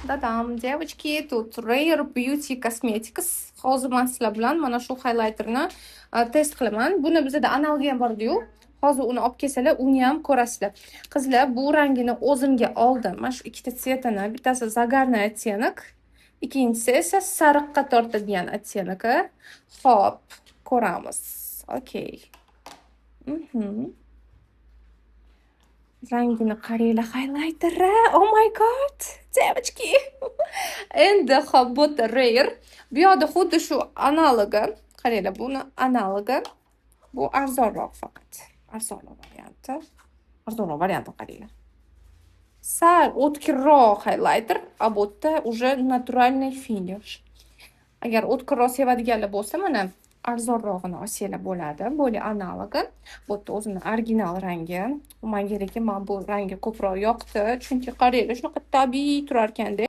Dadam, девочки, тут Rare Beauty Cosmetics. Hozir men sizlar bilan mana shu highlighterni test qilaman. Buni bizada analogi ham bor-ku. Hozir uni olib kelsalar, uni ham ko'rasizlar. Qizlar, bu rangini o'zimga oldim. Mana shu ikkita tsetini, bittasi zagarniy оттенок, ikkinchisi esa sariqqa tortadigan оттенок. Xo'p, ko'ramiz. Okay. Rangini qaranglar, highlighteri. Oh my god, девочки. Endi hop, bu Rare. Bu yoqda xuddi shu analogi. Qaranglar, buni analogi. Bu arzonroq faqat. Arzonroq varianti. Arzonroq varianti qaranglar. Sal o'tkirroq highlighter, a bu yerda уже naturalniy finish. Agar o'tkirroq sevadiganlar bo'lsa, mana arzonrog'ini olsanglar bo'ladi. Bo'li analogi. Bu yerda o'zini original rangi. Menga lekin bu rangi ko'proq yoqdi. Chunki qaranglar, shunaqa tabiiy turar ekanda.